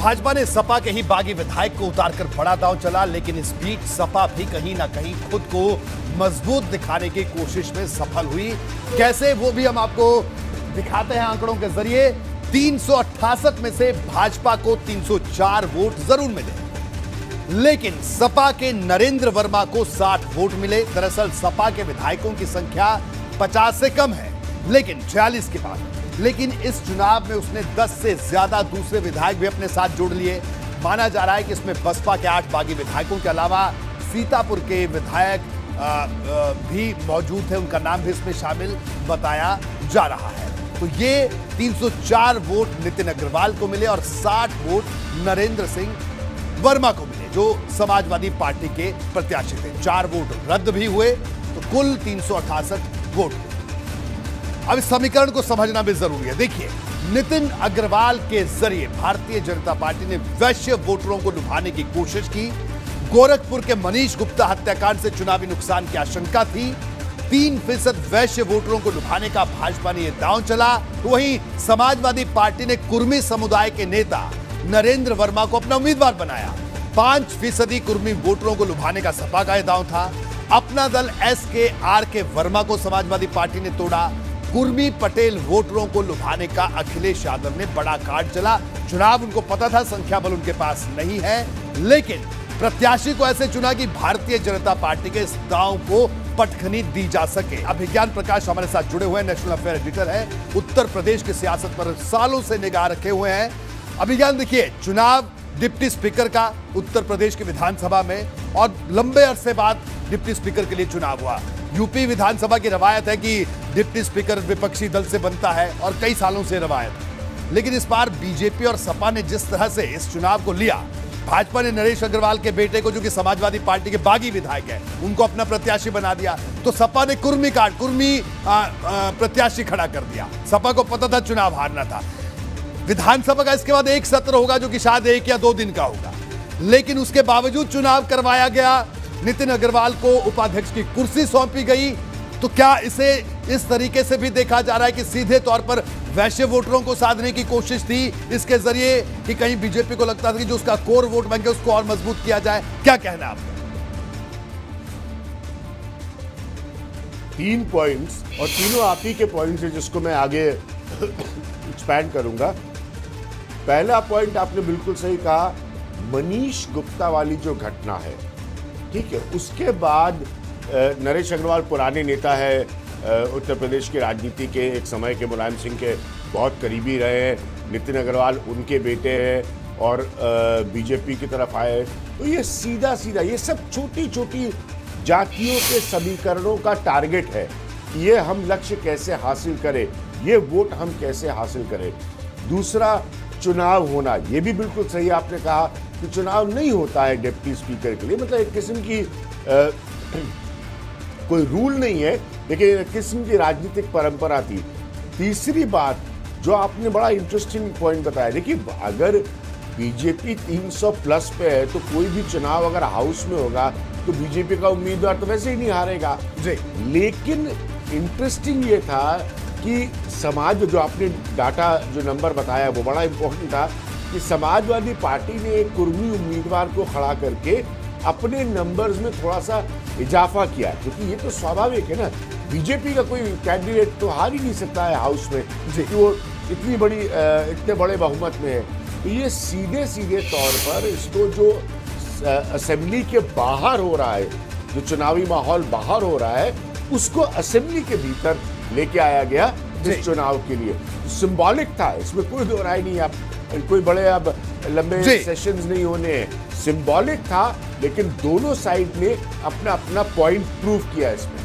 भाजपा ने सपा के ही बागी विधायक को उतारकर बड़ा दांव चला, लेकिन इस बीच सपा भी कहीं ना कहीं खुद को मजबूत दिखाने की कोशिश में सफल हुई। कैसे, वो भी हम आपको दिखाते हैं आंकड़ों के जरिए। 368 में से भाजपा को 304 वोट जरूर मिले, लेकिन सपा के नरेंद्र वर्मा को 60 वोट मिले। दरअसल सपा के विधायकों की संख्या 50 से कम है, लेकिन 46 के बाद। लेकिन इस चुनाव में उसने 10 से ज्यादा दूसरे विधायक भी अपने साथ जोड़ लिए। माना जा रहा है कि इसमें बसपा के 8 बागी विधायकों के अलावा सीतापुर के विधायक भी मौजूद थे, उनका नाम भी इसमें शामिल बताया जा रहा है। तो ये 304 वोट नितिन अग्रवाल को मिले और 60 वोट नरेंद्र सिंह वर्मा को मिले, जो समाजवादी पार्टी के प्रत्याशी थे। 4 वोट रद्द भी हुए, तो कुल 368 वोट। अब इस समीकरण को समझना भी जरूरी है। देखिए, नितिन अग्रवाल के जरिए भारतीय जनता पार्टी ने वैश्य वोटरों को लुभाने की कोशिश की। गोरखपुर के मनीष गुप्ता हत्याकांड से चुनावी नुकसान की आशंका थी। 3% वैश्य वोटरों को लुभाने का भाजपा ने यह दांव चला। तो वहीं समाजवादी पार्टी ने कुर्मी समुदाय के नेता नरेंद्र वर्मा को अपना उम्मीदवार बनाया। 5% कुर्मी वोटरों को लुभाने का सपा का यह दांव था। अपना दल SKR वर्मा को समाजवादी पार्टी ने तोड़ा। कुर्मी पटेल वोटरों को लुभाने का अखिलेश यादव ने बड़ा कार्ड चला। चुनाव उनको पता था, संख्या बल उनके पास नहीं है, लेकिन प्रत्याशी को ऐसे चुना कि भारतीय जनता पार्टी के इस दांव को पटखनी दी जा सके। अभिज्ञान प्रकाश हमारे साथ जुड़े हुए हैं, नेशनल अफेयर एडिटर है, उत्तर प्रदेश की सियासत पर सालों से निगाह रखे हुए हैं। अभिज्ञान, देखिए, चुनाव डिप्टी स्पीकर का उत्तर प्रदेश की विधानसभा में, और लंबे अरसे बाद डिप्टी स्पीकर के लिए चुनाव हुआ। यूपी विधानसभा की रवायत है कि डिप्टी स्पीकर विपक्षी दल से बनता है, और कई सालों से रवायत है। लेकिन इस बार बीजेपी और सपा ने जिस तरह से इस चुनाव को लिया, भाजपा ने नरेश अग्रवाल के बेटे को, जो कि समाजवादी पार्टी के बागी विधायक है, उनको अपना प्रत्याशी बना दिया। तो सपा ने कुर्मी प्रत्याशी खड़ा कर दिया। सपा को पता था चुनाव हारना था। विधानसभा का इसके बाद एक सत्र होगा, जो कि शायद 1 या 2 दिन का होगा, लेकिन उसके बावजूद चुनाव करवाया गया। नितिन अग्रवाल को उपाध्यक्ष की कुर्सी सौंपी गई। तो क्या इसे इस तरीके से भी देखा जा रहा है कि सीधे तौर पर वैश्य वोटरों को साधने की कोशिश थी इसके जरिए, कि कहीं बीजेपी को लगता था कि जो उसका कोर वोट बैंक है उसको और मजबूत किया जाए? क्या कहना है आपका? 3 पॉइंट्स, और तीनों आप ही के पॉइंट्स है, जिसको मैं आगे एक्सपैंड करूंगा। पहला पॉइंट आपने बिल्कुल सही कहा, मनीष गुप्ता वाली जो घटना है, ठीक है, उसके बाद नरेश अग्रवाल पुराने नेता है, उत्तर प्रदेश की राजनीति के एक समय के मुलायम सिंह के बहुत करीबी रहे हैं। नितिन अग्रवाल उनके बेटे हैं और बीजेपी की तरफ आए। तो ये सीधा ये सब छोटी छोटी जातियों के समीकरणों का टारगेट है। ये हम लक्ष्य कैसे हासिल करें, ये वोट हम कैसे हासिल करें। दूसरा, चुनाव होना, ये भी बिल्कुल सही आपने कहा कि चुनाव नहीं होता है डिप्टी स्पीकर के लिए, मतलब एक किस्म की कोई रूल नहीं है, लेकिन एक किस्म की राजनीतिक परंपरा थी। तीसरी बात जो आपने बड़ा इंटरेस्टिंग पॉइंट बताया, देखिए, अगर बीजेपी 300 प्लस पे है, तो कोई भी चुनाव अगर हाउस में होगा तो बीजेपी का उम्मीदवार तो वैसे ही नहीं हारेगा जी। लेकिन इंटरेस्टिंग ये था कि समाज, जो आपने डाटा जो नंबर बताया वो बड़ा इंपॉर्टेंट था, कि समाजवादी पार्टी ने एक कुर्मी उम्मीदवार को खड़ा करके अपने नंबर्स में थोड़ा सा इजाफा किया, क्योंकि ये तो स्वाभाविक है ना, बीजेपी का कोई कैंडिडेट तो हार ही नहीं सकता है हाउस में, क्योंकि वो इतने बड़े बहुमत में है। तो ये सीधे तौर पर इसको जो असेंबली के बाहर हो रहा है, जो चुनावी माहौल बाहर हो रहा है, उसको असेंबली के भीतर लेके आया गया इस चुनाव के लिए। सिंबॉलिक था, इसमें कोई दो राय नहीं। आप कोई बड़े अब लंबे सेशंस नहीं होने हैं, सिंबॉलिक था, लेकिन दोनों साइड ने अपना अपना पॉइंट प्रूव किया इसमें।